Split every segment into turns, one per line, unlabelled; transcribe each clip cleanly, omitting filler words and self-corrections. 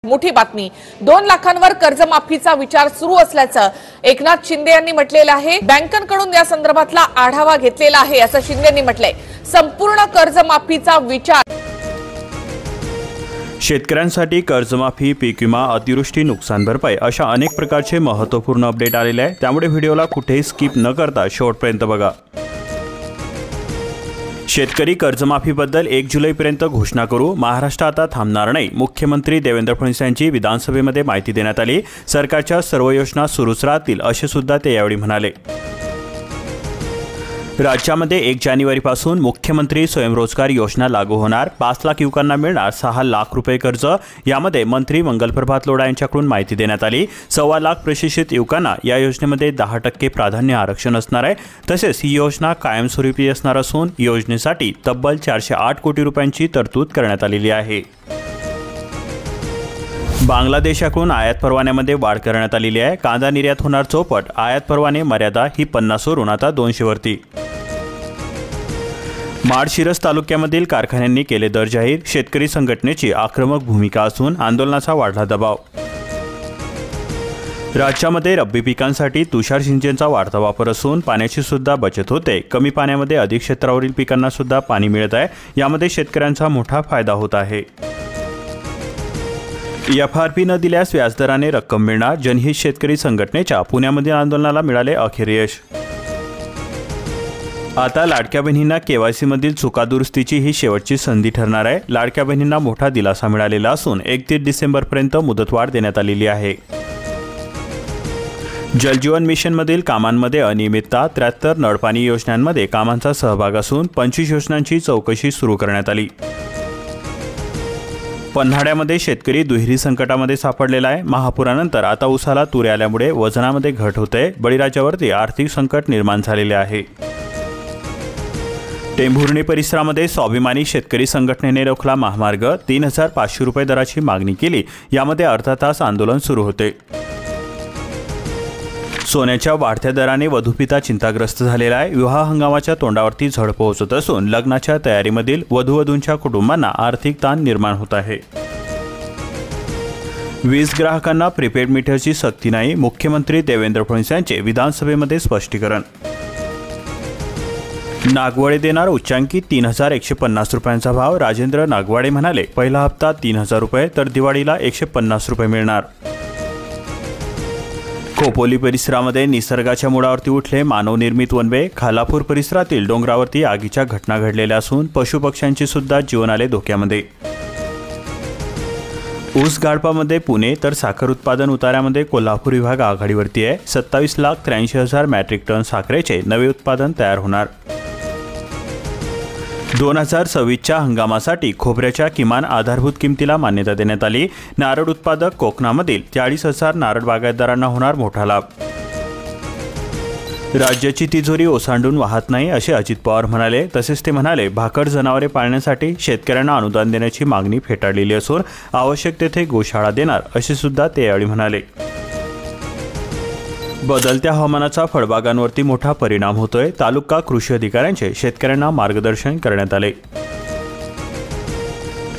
मोठी बातमी 2 लाखांवर कर्जमाफीचा विचार सुरू असल्याचं एकनाथ शिंदे यांनी म्हटलेलं आहे। बँकांकडून या संदर्भातला आढावा घेतलेला आहे असं शिंदेंनी म्हटलंय। संपूर्ण कर्जमाफीचा विचार
शेतकऱ्यांसाठी कर्जमाफी, पीक विमा, अतिवृष्टी, नुकसान भरपाई अशा अनेक प्रकारचे महत्त्वपूर्ण अपडेट आलेले आहे। त्यामुळे व्हिडिओला कुठेही स्किप न करता शेवटपर्यंत बघा। शेतकरी कर्जमाफीबद्दल 1 जुलैपर्यंत घोषणा करू, महाराष्ट्र आता थांबणार नाही। मुख्यमंत्री देवेंद्र फडणवीस यांची विधानसभेमध्ये माहिती देण्यात आली। सरकारच्या सर्व योजना सुरूच राहतील असे सुद्धा ते यावेळी म्हणाले। राज्यामध्ये 1 जानेवारीपासून मुख्यमंत्री स्वयंरोजगार योजना लागू होणार। 5 लाख युवकांना मिळणार 6 लाख रुपये कर्ज। यामध्ये मंत्री मंगलप्रभात लोढा यांच्याकडून माहिती देण्यात आली। 1.25 लाख प्रशिक्षित युवकांना या योजनेमध्ये 10% प्राधान्य आरक्षण असणार आहे। तसेच ही योजना कायमस्वरूपी असणार असून योजनेसाठी तब्बल 408 कोटी रुपयांची तरतूद करण्यात आलेली आहे। बांगलादेशाकडून आयात परवान्यामध्ये वाढ करण्यात आलेली आहे। कांदा निर्यात होणार चौपट। आयात परवाने मर्यादा ही 50 वरून आता 200 वरती। माळशिरस तालुक्यामधील कारखान्यांनी केले दर जाहीर। शेतकरी संघटनेची आक्रमक भूमिका असून आंदोलनाचा वाढला दबाव। राज्यामध्ये रब्बी पिकांसाठी तुषार सिंचनचा वाढता वापर असून पाण्याची सुद्धा बचत होते। कमी पाण्यामध्ये अधिक क्षेत्रावरील पिकांना सुद्धा पाणी मिळत आहे। यामध्ये शेतकऱ्यांचा मोठा फायदा होत आहे। FRP न दिल्यास व्याजदराने रक्कम मिळणार। जनहित शेतकरी संघटनेच्या पुण्यामधील आंदोलनाला मिळाले अखेर यश। आता लाडक्या बहिणींना KYC मधील चुका दुरुस्तीची ही शेवटची संधी ठरणार आहे। लाडक्या बहिणींना मोठा दिलासा मिळालेला असून 31 डिसेंबरपर्यंत मुदतवाढ देण्यात आलेली आहे। जलजीवन मिशनमधील कामांमध्ये अनियमितता। 73 नळपाणी योजनांमध्ये कामांचा सहभाग असून 25 योजनांची चौकशी सुरू करण्यात आली। पन्हाळ्यामध्ये शेतकरी दुहेरी संकटामध्ये सापडलेला आहे। महापुरानंतर आता उसाला तुरे आल्यामुळे वजनामध्ये घट होते। बळीराजावरती आर्थिक संकट निर्माण झालेले आहे। टेंभुर्णी परिसरामध्ये स्वाभिमानी शेतकरी संघटनेने रोखला महामार्ग। 3500 रुपये दराची मागणी केली। यामध्ये अर्धा तास आंदोलन सुरू होते। सोन्याच्या वाढत्या दराने वधूपिता चिंताग्रस्त झालेला आहे। विवाह हंगामाच्या तोंडावरती झड पोहोचत असून लग्नाच्या तयारीमधील वधूवधूंच्या कुटुंबांना आर्थिक ताण निर्माण होत आहे। वीज ग्राहकांना प्रीपेड मीटरची सक्ती नाही। मुख्यमंत्री देवेंद्र फडणवीस यांचे विधानसभेमध्ये स्पष्टीकरण। नागवडे देणार उच्चांकी 3150 रुपयांचा भाव। राजेंद्र नागवाडे म्हणाले, पहिला हप्ता 3000 रुपये तर दिवाळीला 150 रुपये मिळणार। खोपोली परिसरामध्ये निसर्गाच्या मुळावरती उठले मानवनिर्मित वनवे। खालापूर परिसरातील डोंगरावरती आगीच्या घटना घडलेल्या असून पशुपक्ष्यांचे सुद्धा जीवन आले धोक्यामध्ये। ऊस गाळपामध्ये पुणे तर साखर उत्पादन उतार्यामध्ये कोल्हापूर विभाग आघाडीवरती आहे। 27,83,000 मॅट्रिक टन साखरेचे नवे उत्पादन तयार होणार। 2026च्या हंगामासाठी खोबऱ्याच्या किमान आधारभूत किमतीला मान्यता देण्यात आली। नारळ उत्पादक कोकणामधील 40,000 नारळ बागायतदारांना होणार मोठा लाभ। राज्याची तिजोरी ओसांडून वाहत नाही असे अजित पवार म्हणाले। तसेच ते म्हणाले, भाकड जनावरे पाळण्यासाठी शेतकऱ्यांना अनुदान देण्याची मागणी फेटाळलेली असून आवश्यक तेथे गोशाळा देणार असे सुद्धा ते यावेळी म्हणाले। बदलत्या हवामानाचा फळबागांवरती मोठा परिणाम होतोय। तालुका कृषी अधिकाऱ्यांचे शेतकऱ्यांना मार्गदर्शन करण्यात आले।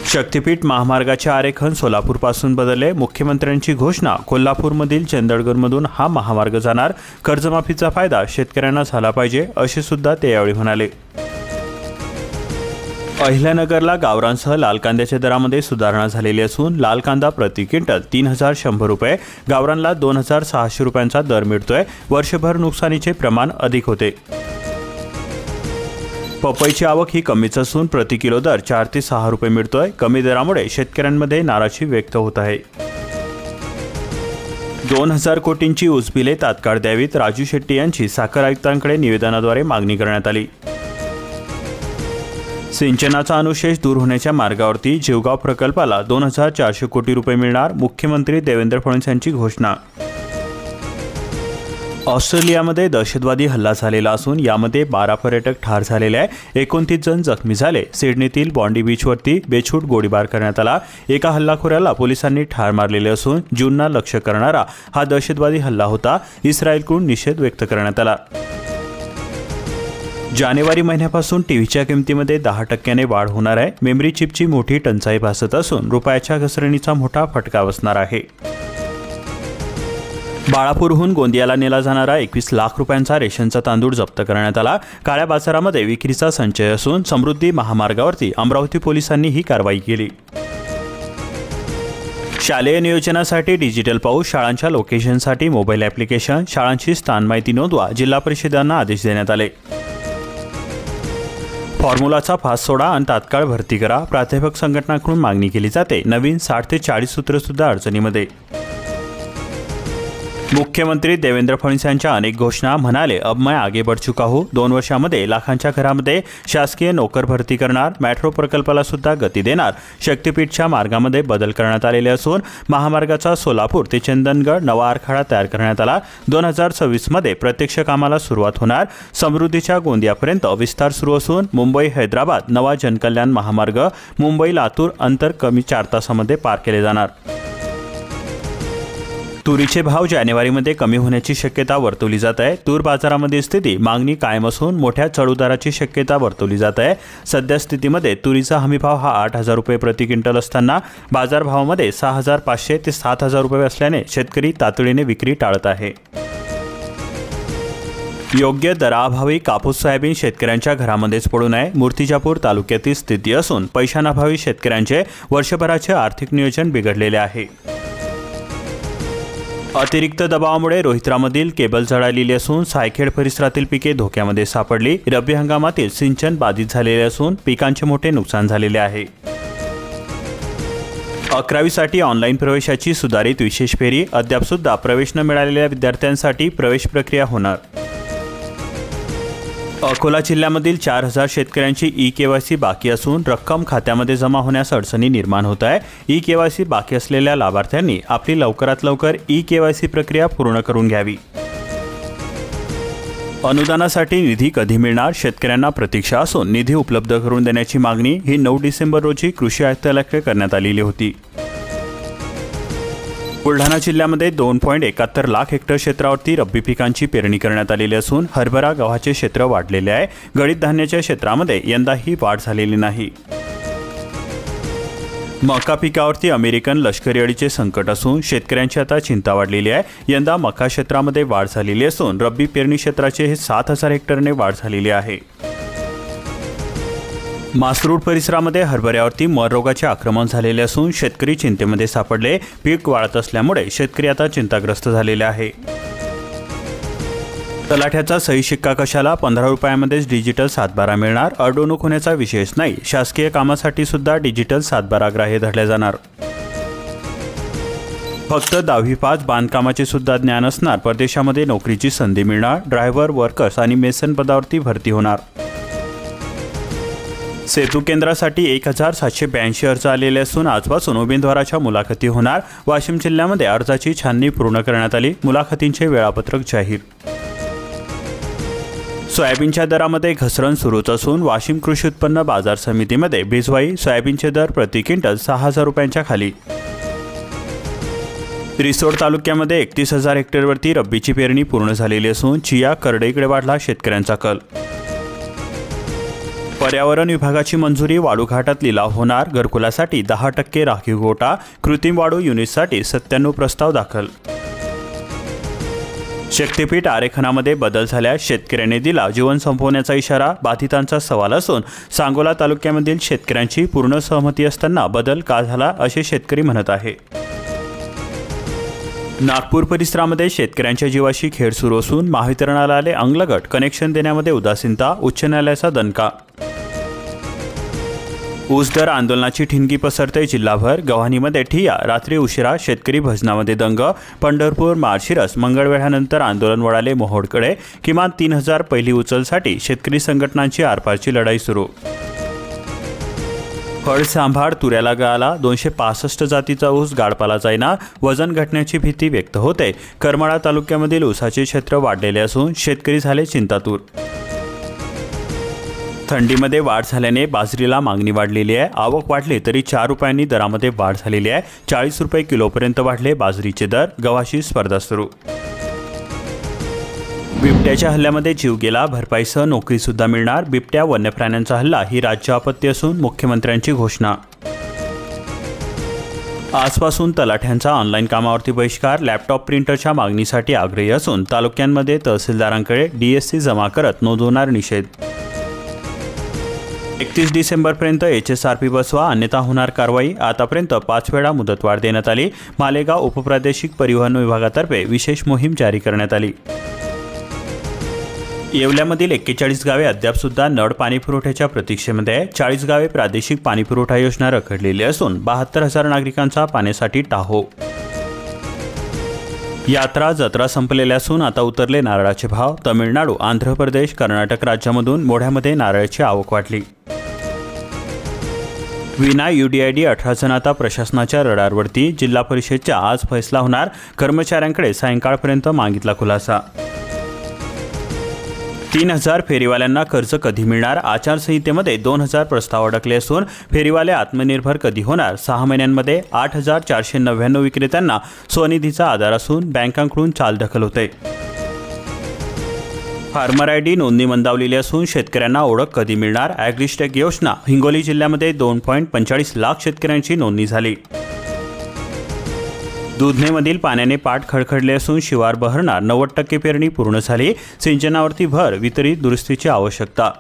शक्तीपीठ महामार्गाचे आरेखन सोलापूरपासून बदलले। मुख्यमंत्र्यांची घोषणा। कोल्हापूरमधील चंदगडमधून हा महामार्ग जाणार। कर्जमाफीचा फायदा शेतकऱ्यांना झाला पाहिजे असे सुद्धा ते यावेळी म्हणाले। अहिल्यानगरला गावरानसह लाल कांद्याच्या दरामध्ये सुधारणा झालेली असून लाल कांदा प्रति क्विंटल 3100 रुपये, गावरानला 2600 रुपयांचा दर मिळतोय। वर्षभर नुकसानीचे प्रमाण अधिक होते। पपईची आवक ही कमीच असून प्रति किलो दर 4 ते 6 रुपये मिळतोय। कमी दरामुळे शेतकऱ्यांमध्ये नाराजी व्यक्त होत आहे। 2000 कोटींची ऊस बिले तात्काळ द्यावीत। राजू शेट्टी यांची साखर आयुक्तांकडे निवेदनाद्वारे मागणी करण्यात आली। सिंचनाचा अनुशेष दूर होण्याच्या मार्गावरती जेवगाव प्रकल्पाला 2400 कोटी रुपये मिळणार। मुख्यमंत्री देवेंद्र फडणवीस यांची घोषणा। ऑस्ट्रेलियामध्ये दहशतवादी हल्ला झालेला असून यामध्ये 12 पर्यटक ठार झालेले आहे। 29 जण जखमी झाले। सिडनीतील बॉन्डी बीचवरती बेछूट गोळीबार करण्यात आला। एका हल्लाखोराला पोलिसांनी ठार मारलेले असून जूनला लक्ष्य करणारा हा दहशतवादी हल्ला होता। इस्रायलकडून निषेध व्यक्त करण्यात आला। जानेवारी महिन्यापासून टीव्हीच्या किमतीमध्ये 10% वाढ होणार आहे. मेमरी चिपची मोठी टंचाई भासत असून रुपयाच्या घसरणीचा मोठा फटका बसणार आहे. बाळापूरहून गोंदियाला नेला जाणारा 21 लाख रुपयांचा रेशनचा तांदूळ जप्त करण्यात आला. काळ्या बाजारामध्ये विक्रीचा संचय असून समृद्धी महामार्गावरती अमरावती पोलिसांनी ही कारवाई केली. शालेय नियोजनासाठी डिजिटल पाऊस, शाळांच्या लोकेशनसाठी मोबाईल ॲप्लिकेशन, शाळांची स्थान माहिती नोंदवा, जिल्हा परिषदांना आदेश देण्यात आले. फॉर्म्युलाचा फास सोडा आणि तात्काळ भरती करा, प्राध्यापक संघटनांकडून मागणी केली जाते. नवीन 60 ते 40 सूत्र सुद्धा अडचणीमध्ये. मुख्यमंत्री देवेंद्र फडणवीस यांच्या अनेक घोषणा. म्हणाले, अब मैं आगे बढ़ चुका हूं. 2 वर्षांमध्ये लाखांच्या घरामध्ये शासकीय नोकर भरती करणार. मेट्रो प्रकल्पाला सुद्धा गती देणार. शक्तीपीठच्या मार्गामध्ये बदल करण्यात आलेले असून महामार्गाचा सोलापूर ते चंदनगड नवा आराखडा तयार करण्यात आला. 2026 मध्ये प्रत्यक्ष कामाला सुरुवात होणार. समृद्धीच्या गोंदियापर्यंत विस्तार सुरू असून मुंबई हैदराबाद नवा जनकल्याण महामार्ग मुंबई लातूर अंतर कमी 4 तासामध्ये पार केले जाणार. तुरीचे भाव जानेवारीमध्ये कमी होण्याची शक्यता वर्तवली जात आहे. तूर बाजारामध्ये स्थिती मागणी कायम असून मोठ्या चढउताराची शक्यता वर्तवली जात आहे. सध्या स्थितीमध्ये तुरीचा हमीभाव हा 8,000 रुपये प्रति क्विंटल असताना बाजारभावामध्ये 6,500 ते 7,000 रुपये असल्याने शेतकरी तातडीने विक्री टाळत आहे. योग्य दराअभावी कापूस सोयाबीन शेतकऱ्यांच्या घरामध्येच पडू नये. मूर्तिजापूर तालुक्यातील स्थिती असून पैशांअभावी शेतकऱ्यांचे वर्षभराचे आर्थिक नियोजन बिघडलेले आहे. अतिरिक्त दबावामुळे रोहित्रामधील केबल जळालेली असून सायखेड परिसरातील पिके धोक्यामध्ये सापडली. रब्बी हंगामातील सिंचन बाधित झालेले असून पिकांचे मोठे नुकसान झालेले आहे. 11वीसाठी ऑनलाईन प्रवेशाची सुधारित विशेष फेरी. अद्याप सुद्धा प्रवेश न मिळालेल्या विद्यार्थ्यांसाठी प्रवेश प्रक्रिया होणार. अकोला जिल्ह्यामधील 4,000 शेतकऱ्यांची ई-केवायसी बाकी असून रक्कम खात्यामध्ये जमा होण्यास अडचणी निर्माण होत आहे. ई-केवायसी बाकी असलेल्या लाभार्थ्यांनी आपली लवकरात लवकर ई-केवायसी प्रक्रिया पूर्ण करून घ्यावी. अनुदानासाठी निधी कधी मिळणार? शेतकऱ्यांना प्रतीक्षा असून निधी उपलब्ध करून देण्याची मागणी ही 9 डिसेंबर रोजी कृषी आयुक्तालयाकडे करण्यात आलेली होती. बुलढाणा जिल्ह्यामध्ये 2.71 लाख हेक्टर क्षेत्रावरती रब्बी पिकांची पेरणी करण्यात आलेली असून हरभरा गव्हाचे क्षेत्र वाढलेले आहे. गळीत धान्याच्या क्षेत्रामध्ये यंदाही वाढ झालेली नाही. मका पिकावरती अमेरिकन लष्करी अळीचे संकट असून शेतकऱ्यांची आता चिंता वाढलेली आहे. यंदा मका क्षेत्रामध्ये वाढ झालेली असून रब्बी पेरणी क्षेत्राचे हे 7,000 हेक्टरने वाढ झालेली आहे. मासरूड परिसरामध्ये हरभऱ्यावरती मर रोगाचे आक्रमण झालेले असून शेतकरी चिंतेमध्ये सापडले. पीक वाढत असल्यामुळे शेतकरी आता चिंताग्रस्त झालेले आहे. तलाठ्याचा सही शिक्का कशाला? 15 रुपयांमध्येच डिजिटल 7/12 मिळणार. अडवणूक होण्याचा विषयच नाही. शासकीय कामासाठी सुद्धा डिजिटल 7/12 ग्राह्य धरले जाणार. फक्त 10वी पास बांधकामाचे सुद्धा ज्ञान असणार. परदेशामध्ये नोकरीची संधी मिळणार. ड्रायव्हर, वर्कर्स आणि मेसन पदावरती भरती होणार. सेतू केंद्रासाठी 1,782 अर्ज आलेले असून आजपासून उमेदवाराच्या मुलाखती होणार. वाशिम जिल्ह्यामध्ये अर्जाची छाननी पूर्ण करण्यात आली. मुलाखतींचे वेळापत्रक जाहीर. सोयाबीनच्या दरामध्ये घसरण सुरूच असून वाशिम कृषी उत्पन्न बाजार समितीमध्ये भिजवाई सोयाबीनचे दर प्रति क्विंटल 6,000 रुपयांच्या खाली. रिसोड तालुक्यामध्ये 31,000 हेक्टरवरती रब्बीची पेरणी पूर्ण झालेली असून चिया करडईकडे वाढला शेतकऱ्यांचा कल. पर्यावरण विभागाची मंजुरी. वाळूघाटात लिलाव होणार. घरकुलासाठी 10% राखीव कोटा. कृत्रिम वाळू युनिटसाठी 97 प्रस्ताव दाखल. शक्तीपीठ आरेखनामध्ये बदल झाल्यास शेतकऱ्यांनी दिला जीवन संपवण्याचा इशारा. बाधितांचा सवाल असून सांगोला तालुक्यामधील शेतकऱ्यांची पूर्ण सहमती असताना बदल का झाला असे शेतकरी म्हणत आहे. नागपूर परिसरामध्ये शेतकऱ्यांच्या जीवाशी खेळ सुरू असून महावितरणाला आले अंगलगट. कनेक्शन देण्यामध्ये उदासीनता. उच्च न्यायालयाचा दणका. ऊस दर आंदोलनाची ठिणगी पसरते जिल्हाभर. गव्हाणीमध्ये ठिय्या. रात्री उशिरा शेतकरी भजनामध्ये दंग. पंढरपूर माळशिरस मंगळवेढ्यानंतर आंदोलन वळाले मोहोळकडे. किमान 3,000 पहिली उचलसाठी शेतकरी संघटनांची आरपारची लढाई सुरू. फळ सांभाळ. तुऱ्याला गळाला. 265 जातीचा ऊस गाडपाला जाईना. वजन घटण्याची भीती व्यक्त होते. करमाळा तालुक्यामधील ऊसाचे क्षेत्र वाढलेले असून शेतकरी झाले चिंतातूर. थंडीमध्ये वाढ झाल्याने बाजरीला मागणी वाढलेली आहे. आवक वाढली तरी 4 रुपयांनी दरामध्ये वाढ झालेली आहे. 40 रुपये किलोपर्यंत वाढले बाजरीचे दर. गव्हाची स्पर्धा सुरू. बिबट्याच्या हल्ल्यामध्ये जीव गेला, भरपाईसह नोकरी सुद्धा मिळणार. बिबट्या वन्यप्राण्यांचा हल्ला ही राज्य आपत्ती असून मुख्यमंत्र्यांची घोषणा. आजपासून तलाठ्यांचा ऑनलाईन कामावरती बहिष्कार. लॅपटॉप प्रिंटरच्या मागणीसाठी आग्रही असून तालुक्यांमध्ये तहसीलदारांकडे डीएससी जमा करत नोंदवणार निषेध. 31 डिसेंबरपर्यंत HSRP बसवा, अन्यथा होणार कारवाई. आतापर्यंत 5 वेळा मुदतवाढ देण्यात आली. मालेगाव उपप्रादेशिक परिवहन विभागातर्फे विशेष मोहीम जारी करण्यात आली. येवल्यामधील 41 गावे अद्याप सुद्धा नळ पाणी पुरवठ्याच्या प्रतीक्षेमध्ये आहे. 40 गावे प्रादेशिक पाणी पुरवठा योजना रखडलेली असून 72,000 नागरिकांचा पाण्यासाठी टाहो. यात्रा जत्रा संपलेल्या असून आता उतरले नारळाचे भाव. तमिळनाडू, आंध्र प्रदेश, कर्नाटक राज्यामधून मोढ्यामध्ये नारळाची आवक वाढली. विना UDID 18 जण आता प्रशासनाच्या रडारवरती. जिल्हा परिषदच्या आज फैसला होणार. कर्मचाऱ्यांकडे सायंकाळपर्यंत मागितला खुलासा. 3,000 फेरीवाल्यांना कर्ज कधी मिळणार? आचारसंहितेमध्ये 2,000 प्रस्ताव अडकले असून फेरीवाले आत्मनिर्भर कधी होणार? 6 महिन्यांमध्ये 8,499 विक्रेत्यांना स्वनिधीचा आधार असून बँकांकडून चालढकल होते. फार्मर ID नोंदणी मंदावलेली असून शेतकऱ्यांना ओळख कधी मिळणार? ॲग्रिस्टेक योजना. हिंगोली जिल्ह्यामध्ये 2.45 लाख शेतकऱ्यांची नोंदणी झाली. दुधनेमधील पाण्याने पाठ खडखडले असून शिवार बहरणार. 90% पेरणी पूर्ण झाली. सिंचनावरती भर, वितरित दुरुस्तीची आवश्यकता.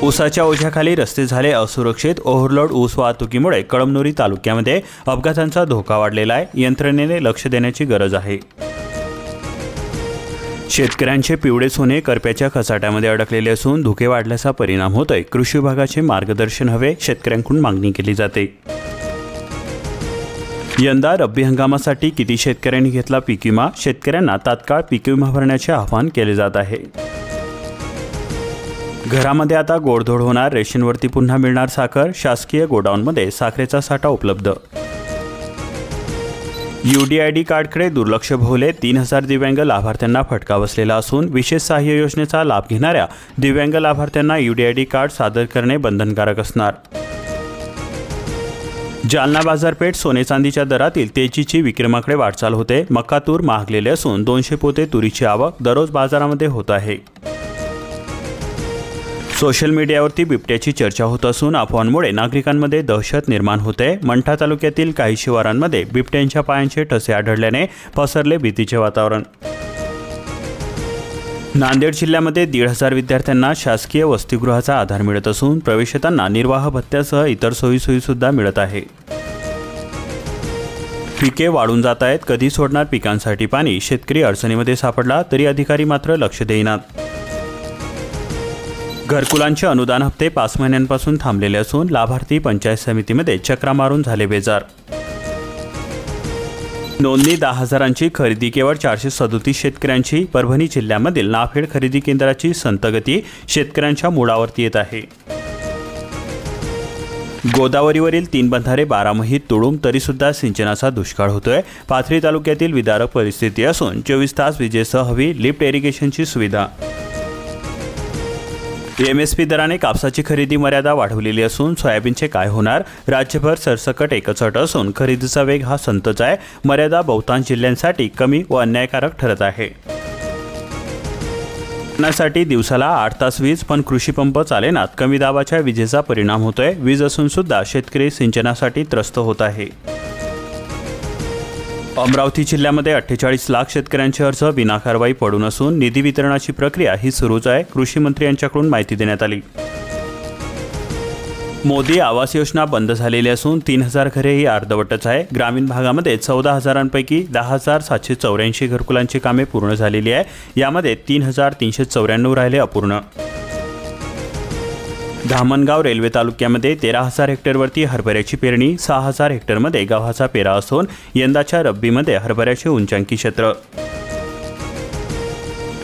ऊसाच्या ओझ्याखाली रस्ते झाले असुरक्षित. ओव्हरलोड ऊस वाहतुकीमुळे कळमनुरी तालुक्यामध्ये अपघातांचा धोका वाढलेला आहे. यंत्रणेने लक्ष देण्याची गरज आहे. शेतकऱ्यांचे पिवळे सोने करप्याच्या कचाट्यामध्ये अडकलेले असून धुके वाढल्याचा परिणाम होतोय. कृषी विभागाचे मार्गदर्शन हवे, शेतकऱ्यांकडून मागणी केली जाते. यंदा रब्बी हंगामासाठी किती शेतकऱ्यांनी घेतला पीक विमा? शेतकऱ्यांना तात्काळ पीक विमा भरण्याचे आवाहन केले जात आहे. घरामध्ये आता गोडधोड होणार. रेशनवरती पुन्हा मिळणार साखर. शासकीय गोडाऊनमध्ये साखरेचा साठा उपलब्ध. UDID कार्डकडे दुर्लक्ष भोवले. 3,000 दिव्यांग लाभार्थ्यांना फटका बसलेला असून विशेष सहाय्य योजनेचा लाभ घेणाऱ्या दिव्यांग लाभार्थ्यांना UDID कार्ड सादर करणे बंधनकारक असणार. जालना बाजारपेठ. सोने चांदीच्या दरातील तेजीची विक्रमाकडे वाटचाल होते. मका तूर महागलेले असून 200 पोते तुरीची आवक दररोज बाजारामध्ये होत आहे. सोशल मीडियावरती बिबट्याची चर्चा होत असून अफवांमुळे नागरिकांमध्ये दहशत निर्माण होते. मंठा तालुक्यातील काही शिवारांमध्ये बिबट्यांच्या पायांचे ठसे आढळल्याने पसरले भीतीचे वातावरण. नांदेड जिल्ह्यामध्ये 1,500 विद्यार्थ्यांना शासकीय वसतिगृहाचा आधार मिळत असून प्रवेशितांना निर्वाह भत्त्यासह इतर सोयीसुविधा मिळत आहे. पिके वाढून जात आहेत. कधी सोडणार पिकांसाठी पाणी? शेतकरी अडचणीमध्ये सापडला तरी अधिकारी मात्र लक्ष देईनात. घरकुलांचे अनुदान हप्ते 5 महिन्यांपासून थांबलेले असून लाभार्थी पंचायत समितीमध्ये चक्रा मारून झाले बेजार. नोंदणी 10,000ची, खरेदी केवळ 437 शेतकऱ्यांची. परभणी जिल्ह्यामधील नाफेड खरेदी केंद्राची संतगती शेतकऱ्यांच्या मुळावरती येत आहे. गोदावरीवरील 3 बंधारे 12 महिने तुडूंब तरीसुद्धा सिंचनाचा दुष्काळ होतोय. पाथरी तालुक्यातील विदारक परिस्थिती असून 24 तास विजेसह हवी लिफ्ट इरिगेशनची सुविधा. MSP दराने कापसाची खरेदी मर्यादा वाढवलेली असून सोयाबीनचे काय होणार? राज्यभर सरसकट एकच अट असून खरेदीचा वेग हा संतच आहे. मर्यादा बहुतांश जिल्ह्यांसाठी कमी व अन्यायकारक ठरत आहे. साठी दिवसाला 8 तास वीज, पण कृषी पंप चालेनात. कमी दाबाच्या विजेचा परिणाम होतोय. वीज असून सुद्धा शेतकरी सिंचनासाठी त्रस्त होत आहे. अमरावती जिल्ह्यामध्ये 48 लाख शेतकऱ्यांचे अर्ज विना कारवाई पडून असून निधी वितरणाची प्रक्रिया ही सुरूच आहे. कृषी मंत्री यांच्याकडून माहिती देण्यात आली. मोदी आवास योजना बंद झालेली असून 3,000 घरे ही अर्धवटच आहे. ग्रामीण भागामध्ये 14,000पैकी 10,784 घरकुलांची कामे पूर्ण झालेली आहे. यामध्ये 3,394 राहिले अपूर्ण. धामणगाव रेल्वे तालुक्यामध्ये 13,000 हेक्टरवरती हरभऱ्याची पेरणी. 6,000 हेक्टरमध्ये गव्हाचा पेरा असून यंदाच्या रब्बीमध्ये हरभऱ्याचे उंचांकी क्षेत्र.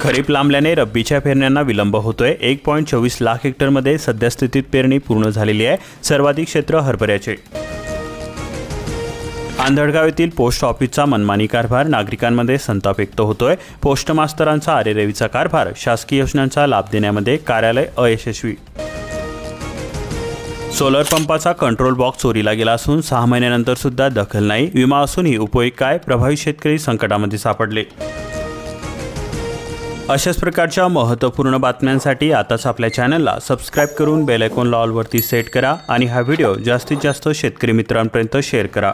खरीप लांबल्याने रब्बीच्या पेरण्यांना विलंब होतोय. 1.24 लाख हेक्टरमध्ये सद्यस्थितीत पेरणी पूर्ण झालेली आहे. सर्वाधिक क्षेत्र हरभऱ्याचे. आंधळगाव येथील पोस्ट ऑफिसचा मनमानी कारभार. नागरिकांमध्ये संताप व्यक्त होतोय. पोस्ट मास्तरांचा आरेरवीचा कारभार. शासकीय योजनांचा लाभ देण्यामध्ये कार्यालय अयशस्वी. सोलर पंपाचा कंट्रोल बॉक्स चोरीला गेला असून 6 महिन्यानंतर सुद्धा दखल नाही. विमा असूनही उपयोग काय? प्रभावित शेतकरी संकटामध्ये सापडले. अशाच प्रकारच्या महत्त्वपूर्ण बातम्यांसाठी आताच आपल्या चॅनलला सबस्क्राईब करून बेल आयकॉन ऑलवरती सेट करा आणि हा व्हिडिओ जास्तीत जास्त शेतकरी मित्रांपर्यंत शेअर करा.